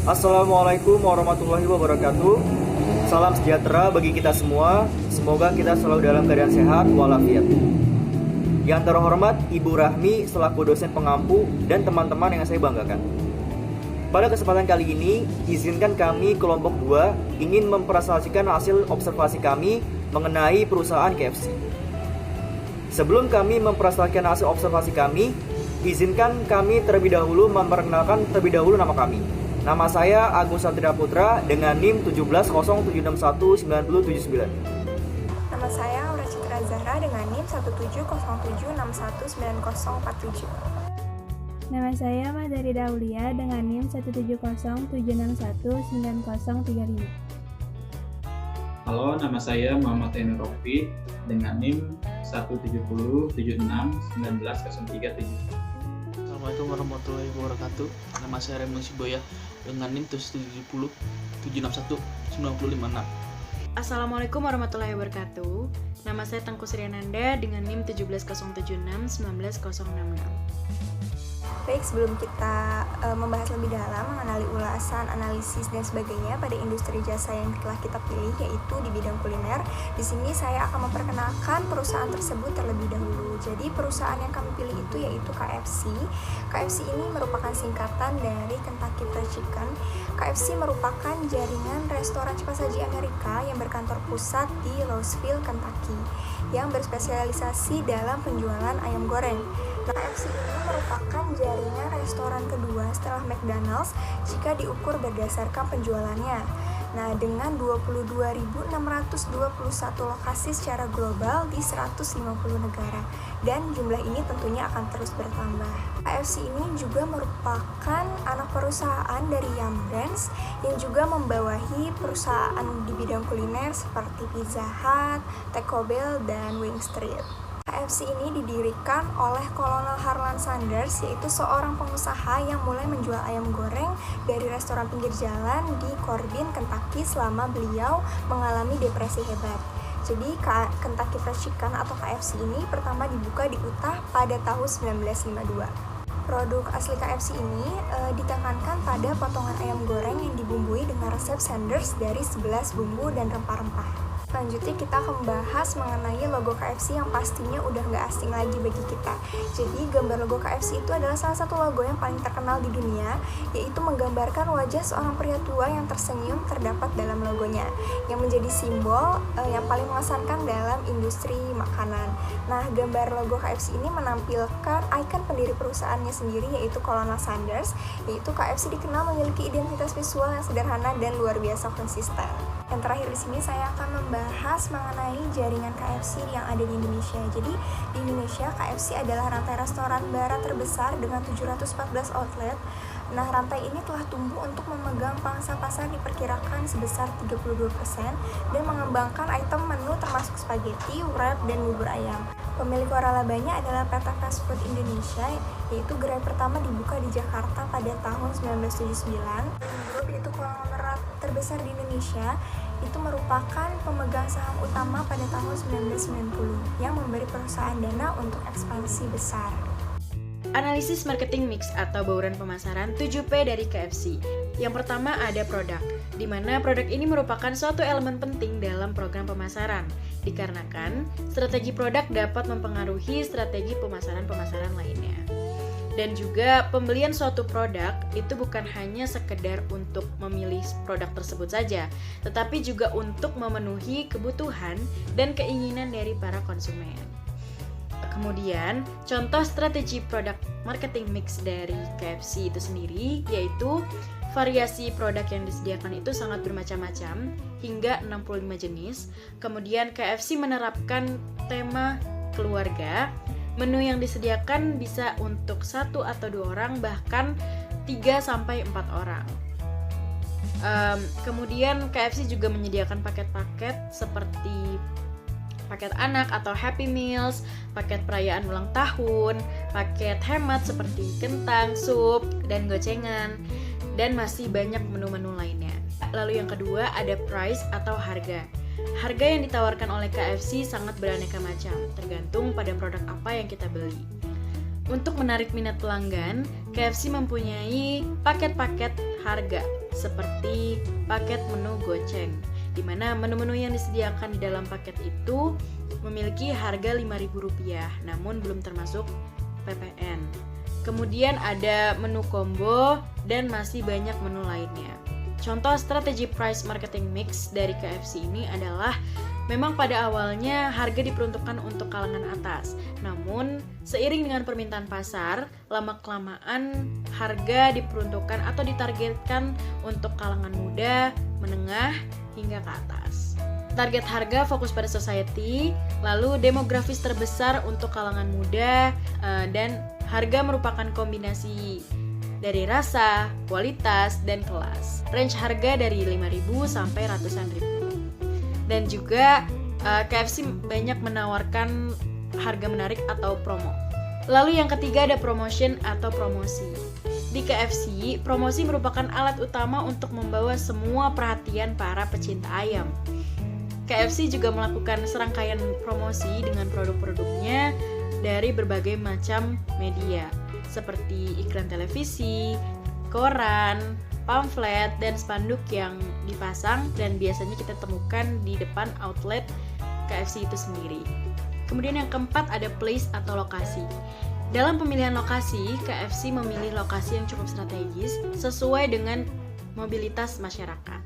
Assalamualaikum warahmatullahi wabarakatuh. Salam sejahtera bagi kita semua. Semoga kita selalu dalam keadaan sehat walafiat. Yang terhormat Ibu Rahmi selaku dosen pengampu dan teman-teman yang saya banggakan. Pada kesempatan kali ini, izinkan kami kelompok 2 ingin mempresentasikan hasil observasi kami mengenai perusahaan KFC. Sebelum kami mempresentasikan hasil observasi kami, izinkan kami terlebih dahulu memperkenalkan terlebih dahulu nama kami. Nama saya Agus Satria Putra dengan NIM 170719079. Nama saya Aura Citra Zahra dengan NIM 17076199047. Nama saya Madari Daulia dengan NIM 17076199035. Halo, nama saya Muhammad Eni Rofi dengan NIM 17076190337. Assalamualaikum warahmatullahi wabarakatuh. Nama saya Raymond Siboya dengan NIM 770761956. Assalamualaikum warahmatullahi wabarakatuh. Nama saya Tengku Sriananda dengan NIM 17076190066. Baik, sebelum kita membahas lebih dalam mengenali ulasan, analisis, dan sebagainya pada industri jasa yang telah kita pilih, yaitu di bidang kuliner, di sini saya akan memperkenalkan perusahaan tersebut terlebih dahulu. Jadi perusahaan yang kami pilih itu yaitu KFC. KFC ini merupakan singkatan dari Kentucky Fried Chicken. KFC merupakan jaringan restoran cepat saji Amerika yang berkantor pusat di Louisville, Kentucky, yang berspesialisasi dalam penjualan ayam goreng. KFC ini merupakan jaringan restoran kedua setelah McDonald's jika diukur berdasarkan penjualannya. Nah, dengan 22.621 lokasi secara global di 150 negara, dan jumlah ini tentunya akan terus bertambah. KFC ini juga merupakan anak perusahaan dari Yum Brands yang juga membawahi perusahaan di bidang kuliner seperti Pizza Hut, Taco Bell, dan Wing Street. KFC ini didirikan oleh Kolonel Harlan Sanders, yaitu seorang pengusaha yang mulai menjual ayam goreng dari restoran pinggir jalan di Corbin, Kentucky selama beliau mengalami depresi hebat. Jadi Kentucky Fried Chicken atau KFC ini pertama dibuka di Utah pada tahun 1952. Produk asli KFC ini ditekankan pada potongan ayam goreng yang dibumbui dengan resep Sanders dari 11 bumbu dan rempah-rempah. Selanjutnya kita akan membahas mengenai logo KFC yang pastinya udah nggak asing lagi bagi kita. Jadi gambar logo KFC itu adalah salah satu logo yang paling terkenal di dunia, yaitu menggambarkan wajah seorang pria tua yang tersenyum terdapat dalam logonya, yang menjadi simbol yang paling mengesankan dalam industri makanan. Nah, gambar logo KFC ini menampilkan ikon pendiri perusahaannya sendiri, yaitu Colonel Sanders, yaitu KFC dikenal memiliki identitas visual yang sederhana dan luar biasa konsisten. Yang terakhir di sini saya akan membahas mengenai jaringan KFC yang ada di Indonesia. Jadi di Indonesia KFC adalah rantai restoran barat terbesar dengan 714 outlet. Nah, rantai ini telah tumbuh untuk memegang pangsa pasar diperkirakan sebesar 32% dan mengembangkan item menu termasuk spaghetti, wrap, dan bubur ayam. Pemilik waralabanya adalah PT Fast Food Indonesia, yaitu gerai pertama dibuka di Jakarta pada tahun 1979. Grup itu konglomerat terbesar di Indonesia, itu merupakan pemegang saham utama pada tahun 1990 yang memberi perusahaan dana untuk ekspansi besar. Analisis marketing mix atau bauran pemasaran 7P dari KFC. Yang pertama ada produk, di mana produk ini merupakan suatu elemen penting dalam program pemasaran, dikarenakan strategi produk dapat mempengaruhi strategi pemasaran-pemasaran lainnya. Dan juga pembelian suatu produk itu bukan hanya sekedar untuk memilih produk tersebut saja, tetapi juga untuk memenuhi kebutuhan dan keinginan dari para konsumen. Kemudian, contoh strategi produk marketing mix dari KFC itu sendiri, yaitu variasi produk yang disediakan itu sangat bermacam-macam, hingga 65 jenis. Kemudian KFC menerapkan tema keluarga. Menu yang disediakan bisa untuk 1 atau 2 orang, bahkan 3-4 orang. Kemudian KFC juga menyediakan paket-paket seperti paket anak atau Happy Meals, paket perayaan ulang tahun, paket hemat seperti kentang, sup, dan gocengan, dan masih banyak menu-menu lainnya. Lalu yang kedua ada price atau harga. Harga yang ditawarkan oleh KFC sangat beraneka macam, tergantung pada produk apa yang kita beli. Untuk menarik minat pelanggan, KFC mempunyai paket-paket harga seperti paket menu goceng, di mana menu-menu yang disediakan di dalam paket itu memiliki harga Rp5.000, namun belum termasuk PPN. Kemudian ada menu combo dan masih banyak menu lainnya. Contoh strategi price marketing mix dari KFC ini adalah memang pada awalnya harga diperuntukkan untuk kalangan atas. Namun, seiring dengan permintaan pasar, lama-kelamaan harga diperuntukkan atau ditargetkan untuk kalangan muda, menengah, hingga ke atas. Target harga fokus pada society, lalu demografis terbesar untuk kalangan muda, dan harga merupakan kombinasi dari rasa, kualitas, dan kelas. Range harga dari 5.000 sampai ratusan ribu. Dan juga KFC banyak menawarkan harga menarik atau promo. Lalu yang ketiga ada promotion atau promosi. Di KFC, promosi merupakan alat utama untuk membawa semua perhatian para pecinta ayam. KFC juga melakukan serangkaian promosi dengan produk-produknya dari berbagai macam media, seperti iklan televisi, koran, pamflet, dan spanduk yang dipasang dan biasanya kita temukan di depan outlet KFC itu sendiri. Kemudian yang keempat ada place atau lokasi. Dalam pemilihan lokasi, KFC memilih lokasi yang cukup strategis sesuai dengan mobilitas masyarakat.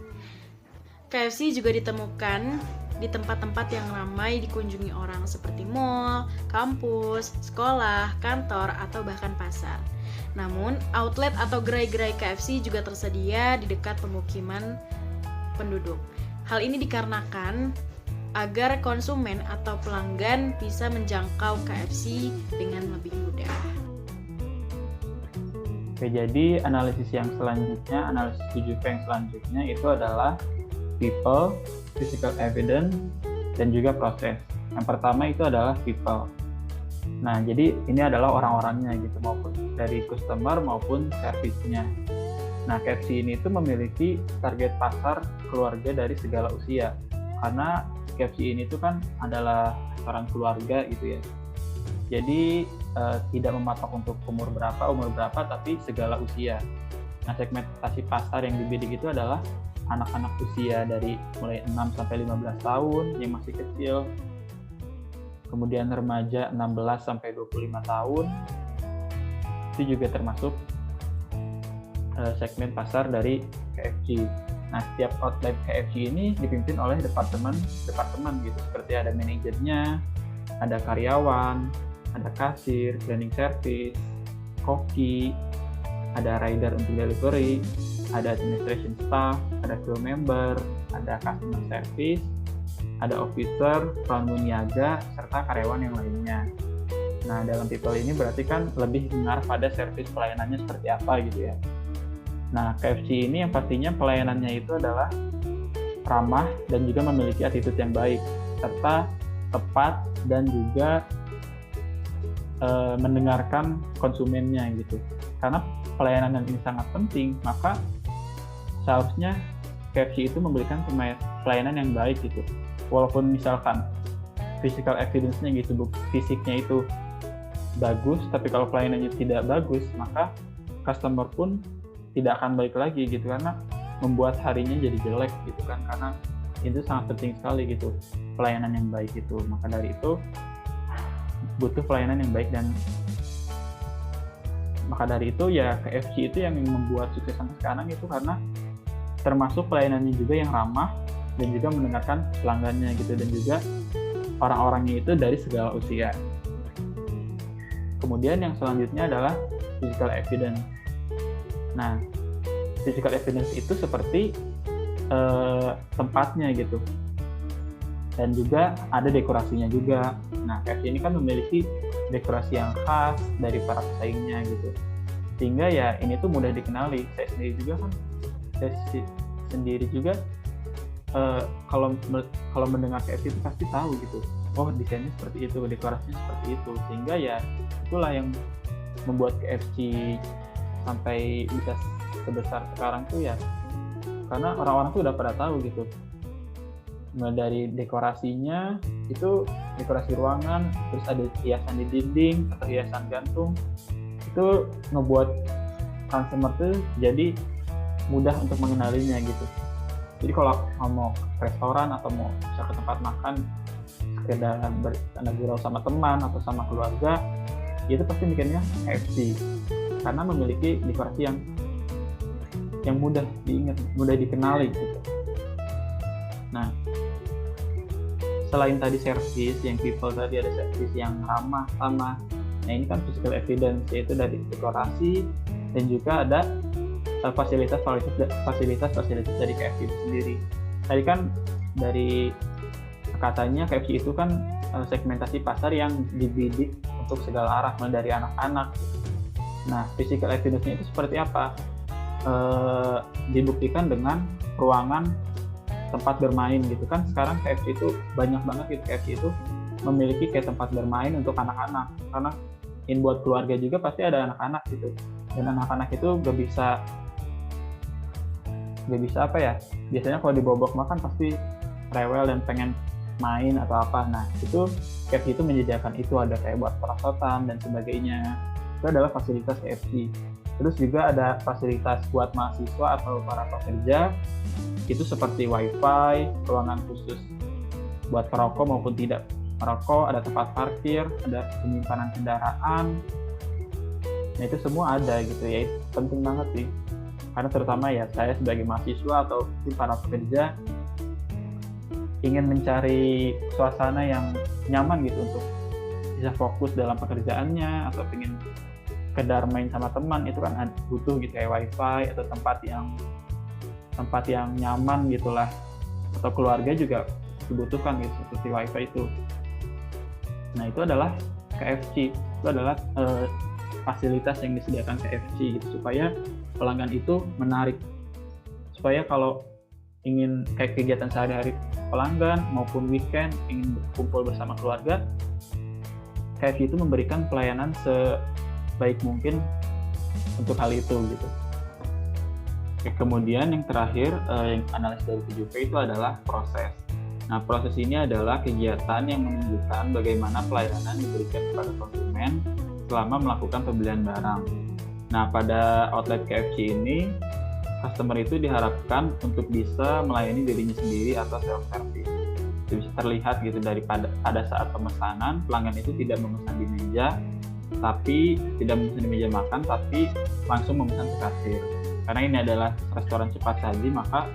KFC juga ditemukan di tempat-tempat yang ramai dikunjungi orang seperti mall, kampus, sekolah, kantor, atau bahkan pasar. Namun, outlet atau gerai-gerai KFC juga tersedia di dekat pemukiman penduduk. Hal ini dikarenakan agar konsumen atau pelanggan bisa menjangkau KFC dengan lebih mudah. Oke, jadi analisis yang selanjutnya, analisis 7P yang selanjutnya itu adalah people, physical evidence, dan juga proses. Yang pertama itu adalah people. Nah, jadi ini adalah orang-orangnya gitu, maupun dari customer maupun service-nya. Nah, KFC ini itu memiliki target pasar keluarga dari segala usia. Karena KFC ini tuh kan adalah restoran keluarga gitu ya. Jadi tidak mematok untuk umur berapa, tapi segala usia. Nah, segmentasi pasar yang dibidik itu adalah anak-anak usia dari mulai 6 sampai 15 tahun yang masih kecil. Kemudian remaja 16 sampai 25 tahun. Itu juga termasuk segmen pasar dari KFC. Nah, setiap outlet KFC ini dipimpin oleh departemen gitu, seperti ada manajernya, ada karyawan, ada kasir, cleaning service, koki, ada rider untuk delivery, ada administration staff, ada crew member, ada customer service, ada officer, pramu niaga, serta karyawan yang lainnya. Nah, dalam people ini berarti kan lebih mengarah pada service pelayanannya seperti apa gitu ya. Nah, KFC ini yang pastinya pelayanannya itu adalah ramah dan juga memiliki attitude yang baik, serta tepat dan juga mendengarkan konsumennya gitu. Karena pelayanan yang ini sangat penting, maka seharusnya KFC itu memberikan pelayanan yang baik gitu. Walaupun misalkan physical evidence-nya gitu, fisiknya itu bagus, tapi kalau pelayanannya tidak bagus, maka customer pun tidak akan balik lagi gitu, karena membuat harinya jadi jelek gitu kan, karena itu sangat penting sekali gitu pelayanan yang baik itu. Maka dari itu butuh pelayanan yang baik, dan maka dari itu ya KFC itu yang membuat sukses sampai sekarang itu karena termasuk pelayanannya juga yang ramah dan juga mendengarkan pelanggannya gitu, dan juga orang-orangnya itu dari segala usia. Kemudian yang selanjutnya adalah physical evidence. Nah, physical evidence itu seperti tempatnya gitu, dan juga ada dekorasinya juga. Nah, KFC ini kan memiliki dekorasi yang khas dari para pesaingnya gitu, sehingga ya ini tuh mudah dikenali. Saya sendiri juga kalau mendengar KFC itu pasti tahu gitu, oh desainnya seperti itu, dekorasinya seperti itu, sehingga ya itulah yang membuat KFC sampai bisa sebesar sekarang tuh ya karena orang-orang tuh udah pada tahu gitu Mulai dari dekorasinya, itu dekorasi ruangan, terus ada hiasan di dinding atau hiasan gantung, itu ngebuat customer tuh jadi mudah untuk mengenalinya gitu. Jadi kalau mau ke restoran atau mau ke tempat makan, sekedar bercanda gurau sama teman atau sama keluarga, itu pasti mikirnya KFC karena memiliki dekorasi yang mudah diingat, mudah dikenali gitu. Nah, selain tadi service yang people tadi, ada service yang ramah sama. Nah, ini kan physical evidence, yaitu dari dekorasi dan juga ada fasilitas dari KFC itu sendiri. Tadi kan dari katanya KFC itu kan segmentasi pasar yang dibidik untuk segala arah, mulai dari anak-anak. Nah, physical evidence-nya itu seperti apa? Dibuktikan dengan ruangan tempat bermain gitu kan. Sekarang KFC itu banyak banget gitu, KFC itu memiliki kayak tempat bermain untuk anak-anak, karena buat keluarga juga pasti ada anak-anak gitu, dan anak-anak itu gak bisa apa ya, biasanya kalau dibobok makan pasti rewel dan pengen main atau apa. Nah, itu KFC itu menyediakan itu, ada kayak buat perosotan dan sebagainya. Itu adalah fasilitas KFC. Terus juga ada fasilitas buat mahasiswa atau para pekerja, itu seperti wifi, ruangan khusus buat perokok maupun tidak merokok, ada tempat parkir, ada penyimpanan kendaraan. Nah, itu semua ada gitu ya. Itu penting banget sih, karena terutama ya saya sebagai mahasiswa atau para pekerja ingin mencari suasana yang nyaman gitu untuk bisa fokus dalam pekerjaannya, atau ingin sekedar main sama teman, itu kan butuh gitu kayak wifi atau tempat yang nyaman gitulah, atau keluarga juga dibutuhkan gitu seperti wifi itu. Nah, itu adalah KFC, itu adalah fasilitas yang disediakan KFC gitu, supaya pelanggan itu menarik, supaya kalau ingin kayak kegiatan sehari-hari pelanggan maupun weekend ingin berkumpul bersama keluarga, KFC itu memberikan pelayanan sebaik mungkin untuk hal itu gitu. Oke, kemudian yang terakhir yang analisis dari 7P itu adalah proses. Nah, proses ini adalah kegiatan yang menunjukkan bagaimana pelayanan diberikan kepada konsumen selama melakukan pembelian barang. Nah, pada outlet KFC ini, customer itu diharapkan untuk bisa melayani dirinya sendiri atau self-service. Itu bisa terlihat gitu dari pada saat pemesanan, pelanggan itu tidak memesan di meja, tapi tidak memesan di meja makan, tapi langsung memesan ke kasir. Karena ini adalah restoran cepat saji, maka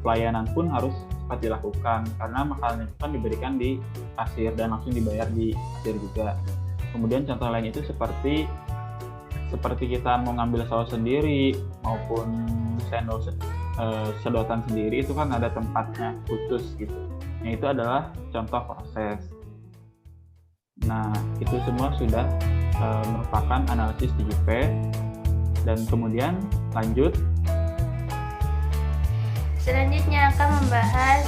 pelayanan pun harus cepat dilakukan, karena makanan itu kan diberikan di kasir dan langsung dibayar di kasir juga. Kemudian contoh lain itu seperti kita mau ngambil saus sendiri maupun sendok sedotan sendiri, itu kan ada tempatnya khusus gitu. Nah, itu adalah contoh proses. Nah, itu semua sudah merupakan analisis 7P. Dan kemudian lanjut. Selanjutnya akan membahas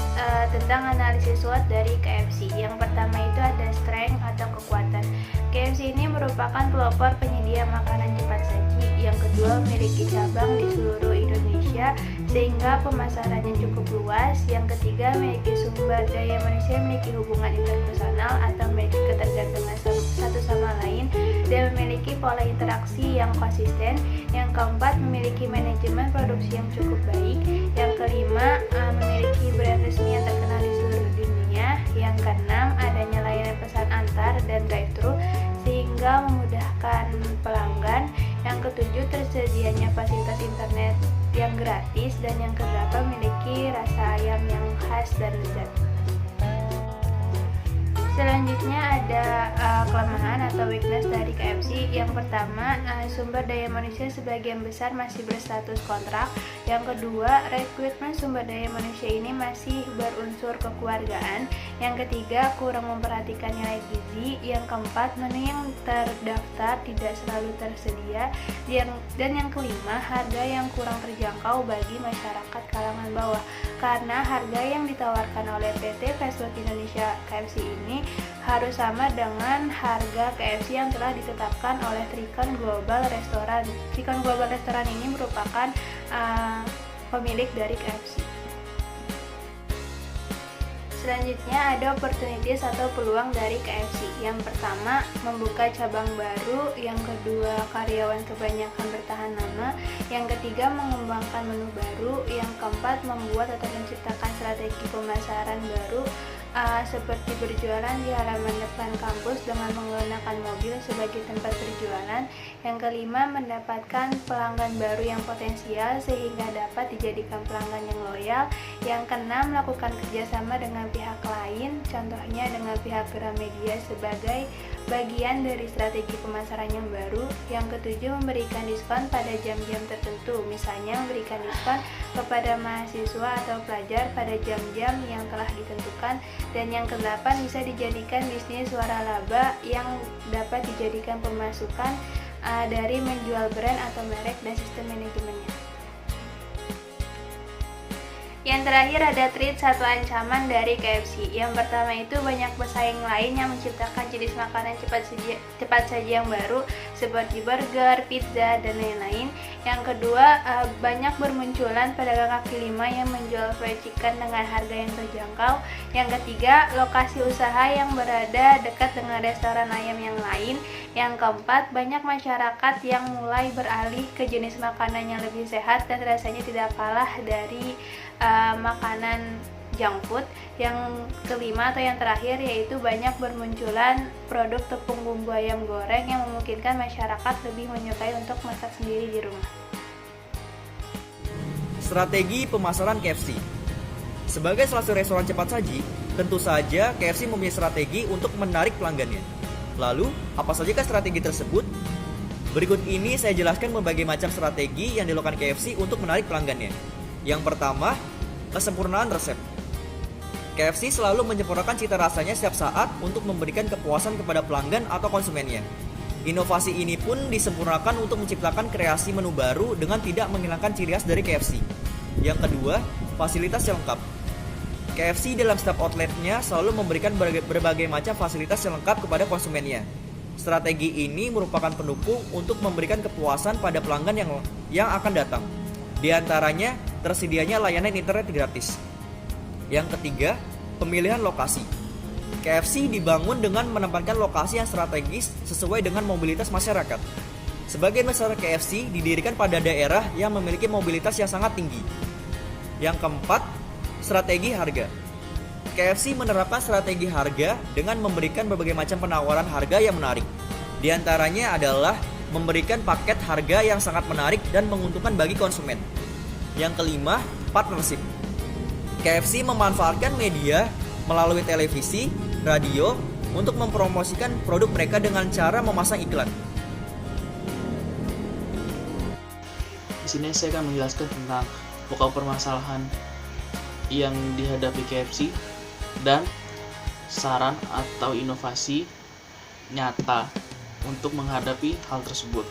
tentang analisis SWOT dari KFC. Yang pertama itu ada strength atau kekuatan. KFC ini merupakan pelopor penyedia makanan cepat saji. Yang kedua, memiliki cabang di seluruh Indonesia sehingga pemasarannya cukup luas. Yang ketiga, memiliki sumber daya manusia, memiliki hubungan interpersonal atau memiliki ketergantungan satu sama lain, dan memiliki pola interaksi yang konsisten. Yang keempat, memiliki manajemen produksi yang cukup baik. Yang kelima, memiliki brand resmi yang terkenal di seluruh dunia. Yang keenam, adanya layanan pesan antar dan drive-thru sehingga memudahkan pelanggan. Yang ketujuh, tersedianya fasilitas internet yang gratis. Dan yang kedelapan, memiliki rasa ayam yang khas dan lezat. Selanjutnya ada kelemahan atau weakness dari KFC. Yang pertama, sumber daya manusia sebagian besar masih berstatus kontrak. Yang kedua, rekrutmen sumber daya manusia ini masih berunsur kekeluargaan. Yang ketiga, kurang memperhatikan nilai gizi. Yang keempat, menu yang terdaftar tidak selalu tersedia. Dan yang kelima, harga yang kurang terjangkau bagi masyarakat kalangan bawah. Karena harga yang ditawarkan oleh PT Fast Food Indonesia KFC ini harus sama dengan harga KFC yang telah ditetapkan oleh Trikon Global Restoran. Trikon Global Restoran ini merupakan pemilik dari KFC. Selanjutnya ada opportunities atau peluang dari KFC. Yang pertama, membuka cabang baru. Yang kedua, karyawan kebanyakan bertahan lama. Yang ketiga, mengembangkan menu baru. Yang keempat, membuat atau menciptakan strategi pemasaran baru, seperti berjualan di halaman depan kampus dengan menggunakan mobil sebagai tempat berjualan. Yang kelima, mendapatkan pelanggan baru yang potensial sehingga dapat dijadikan pelanggan yang loyal. Yang keenam, melakukan kerjasama dengan pihak lain, contohnya dengan pihak Gramedia sebagai bagian dari strategi pemasaran yang baru. Yang ketujuh, memberikan diskon pada jam-jam tertentu, misalnya memberikan diskon kepada mahasiswa atau pelajar pada jam-jam yang telah ditentukan. Dan yang kedelapan, bisa dijadikan bisnis suara laba yang dapat dijadikan pemasukan dari menjual brand atau merek dan sistem manajemennya. Yang terakhir ada threat atau ancaman dari KFC. Yang pertama itu banyak pesaing lain yang menciptakan jenis makanan cepat saji yang baru seperti burger, pizza, dan lain-lain. Yang kedua, banyak bermunculan pedagang kaki lima yang menjual fried chicken dengan harga yang terjangkau. Yang ketiga, lokasi usaha yang berada dekat dengan restoran ayam yang lain. Yang keempat, banyak masyarakat yang mulai beralih ke jenis makanan yang lebih sehat dan rasanya tidak kalah dari makanan junk food. Yang kelima atau yang terakhir yaitu banyak bermunculan produk tepung bumbu ayam goreng yang memungkinkan masyarakat lebih menyukai untuk masak sendiri di rumah. Strategi pemasaran KFC. Sebagai salah satu restoran cepat saji, tentu saja KFC mempunyai strategi untuk menarik pelanggannya. Lalu, apa saja strategi tersebut? Berikut ini saya jelaskan berbagai macam strategi yang dilakukan KFC untuk menarik pelanggannya. Yang pertama, kesempurnaan resep. KFC selalu menyempurnakan cita rasanya setiap saat untuk memberikan kepuasan kepada pelanggan atau konsumennya. Inovasi ini pun disempurnakan untuk menciptakan kreasi menu baru dengan tidak menghilangkan ciri khas dari KFC. Yang kedua, fasilitas yang lengkap. KFC dalam setiap outletnya selalu memberikan berbagai macam fasilitas yang lengkap kepada konsumennya. Strategi ini merupakan pendukung untuk memberikan kepuasan pada pelanggan yang akan datang. Di antaranya, tersedianya layanan internet gratis. Yang ketiga, pemilihan lokasi. KFC dibangun dengan menempatkan lokasi yang strategis sesuai dengan mobilitas masyarakat. Sebagian besar KFC didirikan pada daerah yang memiliki mobilitas yang sangat tinggi. Yang keempat, strategi harga. KFC menerapkan strategi harga dengan memberikan berbagai macam penawaran harga yang menarik. Di antaranya adalah memberikan paket harga yang sangat menarik dan menguntungkan bagi konsumen. Yang kelima, partnership. KFC memanfaatkan media melalui televisi, radio untuk mempromosikan produk mereka dengan cara memasang iklan. Di sini saya akan menjelaskan tentang pokok permasalahan yang dihadapi KFC dan saran atau inovasi nyata untuk menghadapi hal tersebut.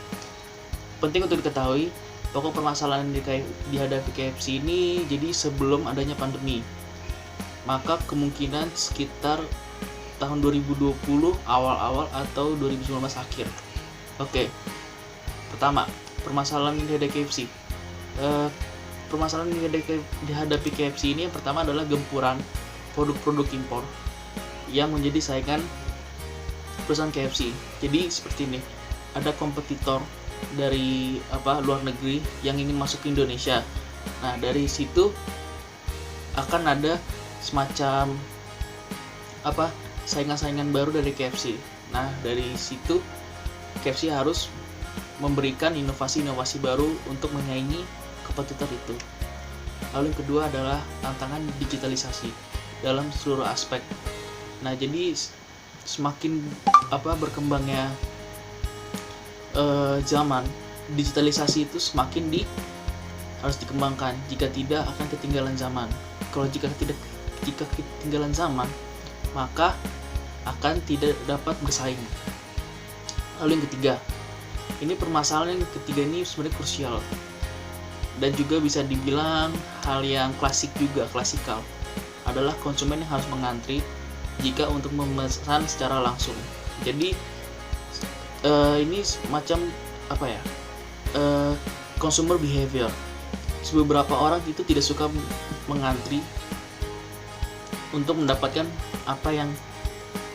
Penting untuk diketahui, pokok permasalahan yang dihadapi KFC ini jadi sebelum adanya pandemi. Maka kemungkinan sekitar tahun 2020 awal-awal atau 2019 akhir. Oke. Pertama, permasalahan yang dihadapi KFC. Permasalahan yang dihadapi KFC ini yang pertama adalah gempuran produk-produk impor yang menjadi saingan perusahaan KFC. Jadi seperti ini, ada kompetitor dari luar negeri yang ingin masuk ke Indonesia. Nah, dari situ akan ada semacam saingan-saingan baru dari KFC. Nah, dari situ KFC harus memberikan inovasi-inovasi baru untuk menyaingi kompetitor itu. Lalu yang kedua adalah tantangan digitalisasi dalam seluruh aspek. Nah, jadi semakin berkembangnya zaman, digitalisasi itu semakin harus dikembangkan. Jika tidak, akan ketinggalan zaman. Kalau jika ketinggalan zaman, maka akan tidak dapat bersaing. Lalu yang ketiga, ini permasalahan yang ketiga ini sebenarnya krusial dan juga bisa dibilang hal yang klasikal adalah konsumen yang harus mengantri jika untuk memesan secara langsung. Jadi ini semacam consumer behavior. Beberapa orang itu tidak suka mengantri untuk mendapatkan apa yang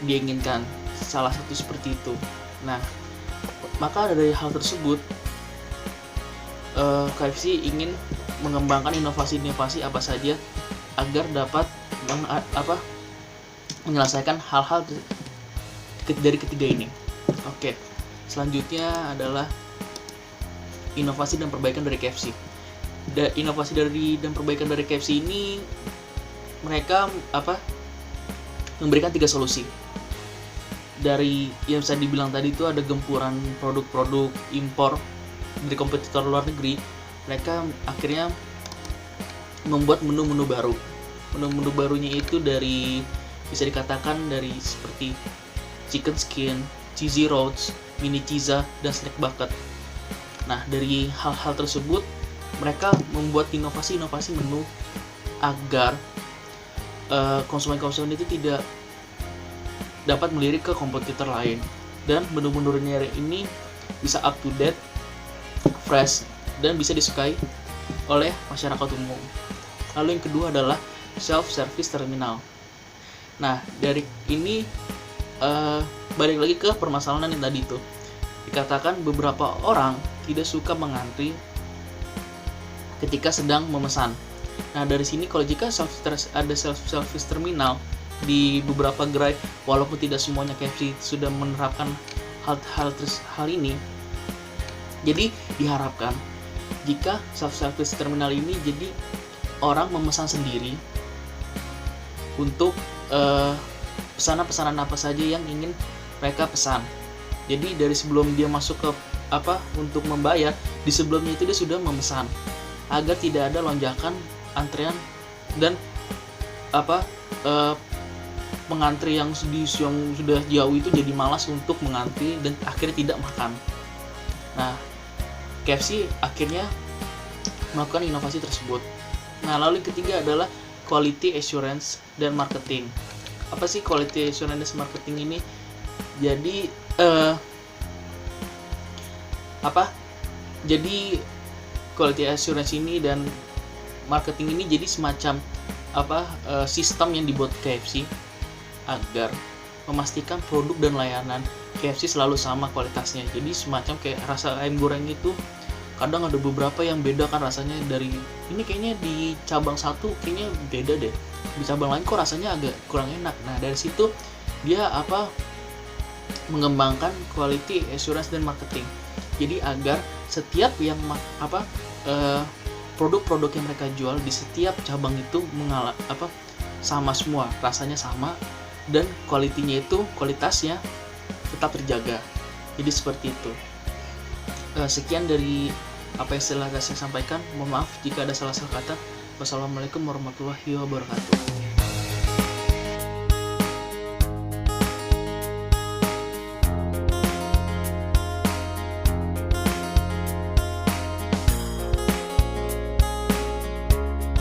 dia inginkan. Salah satu seperti itu. Nah, maka dari hal tersebut KFC ingin mengembangkan inovasi-inovasi apa saja agar dapat menyelesaikan hal-hal dari ketiga ini. Oke, selanjutnya adalah inovasi dan perbaikan dari KFC. Inovasi dan perbaikan dari KFC ini mereka memberikan 3 solusi. Dari yang bisa dibilang tadi itu ada gempuran produk-produk impor dari kompetitor luar negeri, mereka akhirnya membuat menu-menu baru. Menu-menu barunya itu bisa dikatakan dari seperti chicken skin, cheesy rolls, mini pizza, dan snack bucket. Nah, dari hal-hal tersebut mereka membuat inovasi-inovasi menu agar konsumen-konsumen itu tidak dapat melirik ke kompetitor lain, dan menu-menunya ini bisa up to date, fresh, dan bisa disukai oleh masyarakat umum. Lalu yang kedua adalah self-service terminal. Nah, dari ini balik lagi ke permasalahan yang tadi itu. Dikatakan beberapa orang tidak suka mengantri ketika sedang memesan. Nah, dari sini kalau jika ada self-service terminal di beberapa gerai, walaupun tidak semuanya KFC sudah menerapkan hal ini, jadi diharapkan jika self-service terminal ini jadi orang memesan sendiri untuk pesanan-pesanan apa saja yang ingin mereka pesan. Jadi dari sebelum dia masuk ke untuk membayar, di sebelumnya itu dia sudah memesan agar tidak ada lonjakan antrean dan pengantri yang sudah jauh itu jadi malas untuk mengantri dan akhirnya tidak makan. Nah, KFC akhirnya melakukan inovasi tersebut. Nah, lalu yang ketiga adalah quality assurance dan marketing. Apa sih quality assurance dan marketing ini? Jadi Jadi quality assurance ini dan marketing ini jadi semacam sistem yang dibuat KFC agar memastikan produk dan layanan KFC selalu sama kualitasnya. Jadi semacam kayak rasa ayam goreng itu kadang ada beberapa yang beda kan rasanya, dari ini kayaknya di cabang satu kayaknya beda deh, di cabang lain kok rasanya agak kurang enak. Nah, dari situ dia mengembangkan quality assurance dan marketing. Jadi agar setiap yang produk-produk yang mereka jual di setiap cabang itu sama semua, rasanya sama, dan kualitasnya tetap terjaga. Jadi seperti itu. Sekian dari apa yang telah saya sampaikan. Mohon maaf jika ada salah-salah kata. Wassalamualaikum warahmatullahi wabarakatuh.